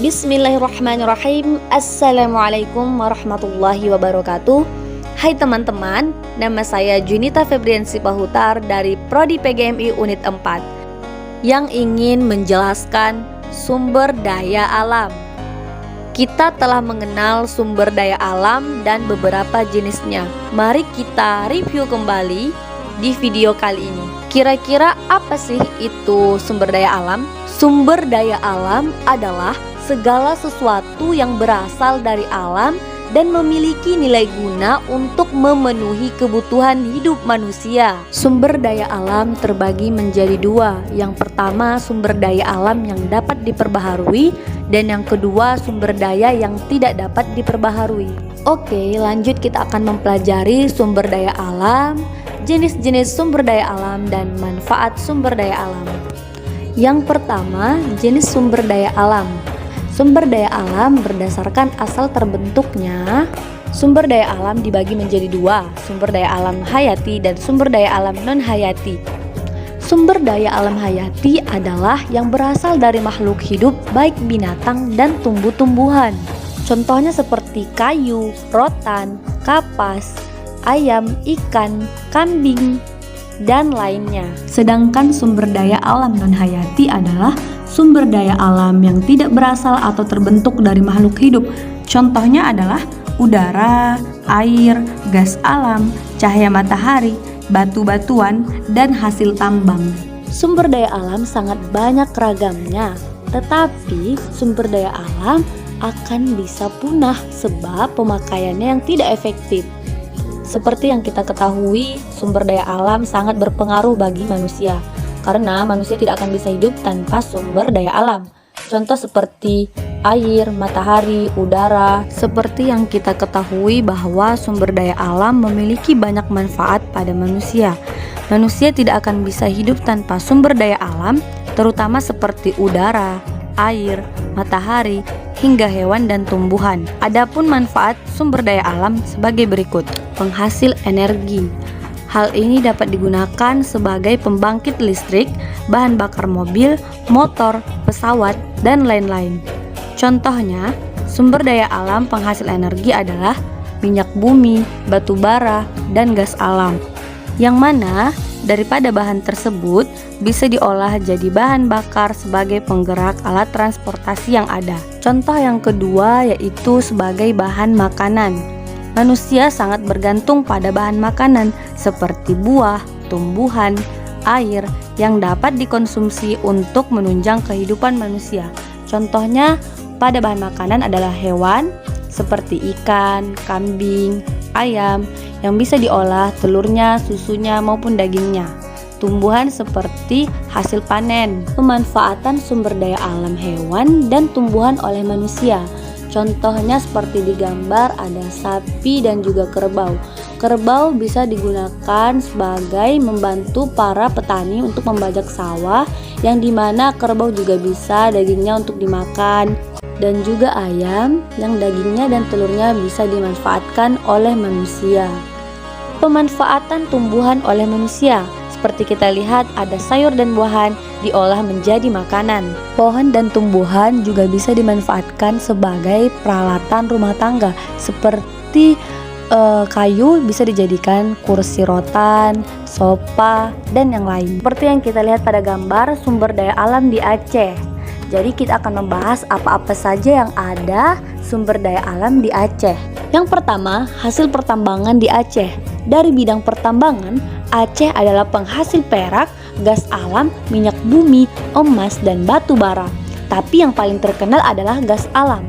Bismillahirrahmanirrahim. Assalamualaikum warahmatullahi wabarakatuh. Hai teman-teman, nama saya Junita Febriansi Pahutar dari Prodi PGMI Unit 4 yang ingin menjelaskan sumber daya alam. Kita telah mengenal sumber daya alam dan beberapa jenisnya. Mari kita review kembali di video kali ini. Kira-kira apa sih itu sumber daya alam? Sumber daya alam adalah segala sesuatu yang berasal dari alam dan memiliki nilai guna untuk memenuhi kebutuhan hidup manusia. Sumber daya alam terbagi menjadi dua. Yang pertama, sumber daya alam yang dapat diperbaharui, dan yang kedua, sumber daya yang tidak dapat diperbaharui. Oke, lanjut kita akan mempelajari sumber daya alam, jenis-jenis sumber daya alam, dan manfaat sumber daya alam. Yang pertama, jenis sumber daya alam. Sumber daya alam berdasarkan asal terbentuknya. Sumber daya alam dibagi menjadi dua, sumber daya alam hayati dan sumber daya alam non-hayati. Sumber daya alam hayati adalah yang berasal dari makhluk hidup baik binatang dan tumbuh-tumbuhan. Contohnya seperti kayu, rotan, kapas, ayam, ikan, kambing, dan lainnya. Sedangkan sumber daya alam non-hayati adalah sumber daya alam yang tidak berasal atau terbentuk dari makhluk hidup. Contohnya adalah udara, air, gas alam, cahaya matahari, batu-batuan, dan hasil tambang. Sumber daya alam sangat banyak ragamnya, tetapi sumber daya alam akan bisa punah sebab pemakaiannya yang tidak efektif. Seperti yang kita ketahui, sumber daya alam sangat berpengaruh bagi manusia, karena manusia tidak akan bisa hidup tanpa sumber daya alam. Contoh seperti air, matahari, udara. Seperti yang kita ketahui bahwa sumber daya alam memiliki banyak manfaat pada manusia. Manusia tidak akan bisa hidup tanpa sumber daya alam, terutama seperti udara, air, matahari, hingga hewan dan tumbuhan. Adapun manfaat sumber daya alam sebagai berikut. Penghasil energi. Hal ini dapat digunakan sebagai pembangkit listrik, bahan bakar mobil, motor, pesawat, dan lain-lain. Contohnya, sumber daya alam penghasil energi adalah minyak bumi, batu bara, dan gas alam. Yang mana daripada bahan tersebut bisa diolah jadi bahan bakar sebagai penggerak alat transportasi yang ada. Contoh yang kedua yaitu sebagai bahan makanan. Manusia sangat bergantung pada bahan makanan seperti buah, tumbuhan, air yang dapat dikonsumsi untuk menunjang kehidupan manusia. Contohnya pada bahan makanan adalah hewan seperti ikan, kambing, ayam yang bisa diolah telurnya, susunya maupun dagingnya. Tumbuhan seperti hasil panen. Pemanfaatan sumber daya alam hewan dan tumbuhan oleh manusia. Contohnya seperti di gambar ada sapi dan juga kerbau. Kerbau bisa digunakan sebagai membantu para petani untuk membajak sawah, yang dimana kerbau juga bisa dagingnya untuk dimakan. Dan juga ayam yang dagingnya dan telurnya bisa dimanfaatkan oleh manusia. Pemanfaatan tumbuhan oleh manusia. Seperti kita lihat ada sayur dan buahan diolah menjadi makanan. Pohon dan tumbuhan juga bisa dimanfaatkan sebagai peralatan rumah tangga. Seperti kayu bisa dijadikan kursi rotan, sofa, dan yang lain. Seperti yang kita lihat pada gambar sumber daya alam di Aceh. Jadi kita akan membahas apa-apa saja yang ada sumber daya alam di Aceh. Yang pertama, hasil pertambangan di Aceh. Dari bidang pertambangan, Aceh adalah penghasil perak, gas alam, minyak bumi, emas, dan batu bara. Tapi yang paling terkenal adalah gas alam.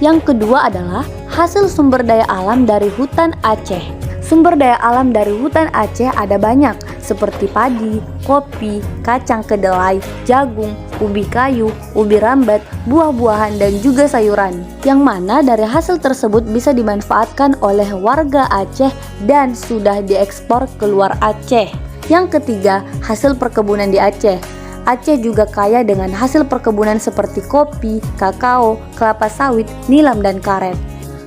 Yang kedua adalah hasil sumber daya alam dari hutan Aceh. Sumber daya alam dari hutan Aceh ada banyak, seperti padi, kopi, kacang kedelai, jagung, ubi kayu, ubi rambat, buah-buahan, dan juga sayuran. Yang mana dari hasil tersebut bisa dimanfaatkan oleh warga Aceh dan sudah diekspor keluar Aceh. Yang ketiga, hasil perkebunan di Aceh. Aceh juga kaya dengan hasil perkebunan seperti kopi, kakao, kelapa sawit, nilam, dan karet.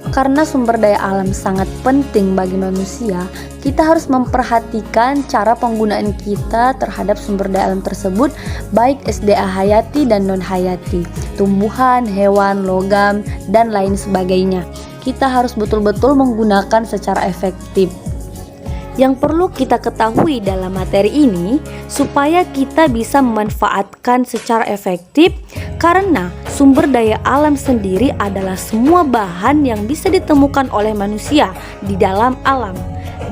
Karena sumber daya alam sangat penting bagi manusia, kita harus memperhatikan cara penggunaan kita terhadap sumber daya alam tersebut, baik SDA hayati dan non-hayati, tumbuhan, hewan, logam, dan lain sebagainya. Kita harus betul-betul menggunakan secara efektif. Yang perlu kita ketahui dalam materi ini, supaya kita bisa memanfaatkan secara efektif, karena sumber daya alam sendiri adalah semua bahan yang bisa ditemukan oleh manusia di dalam alam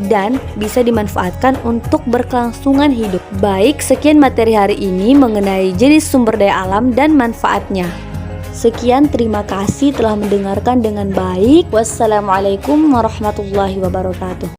dan bisa dimanfaatkan untuk berkelangsungan hidup. Baik, sekian materi hari ini mengenai jenis sumber daya alam dan manfaatnya. Sekian, terima kasih telah mendengarkan dengan baik. Wassalamualaikum warahmatullahi wabarakatuh.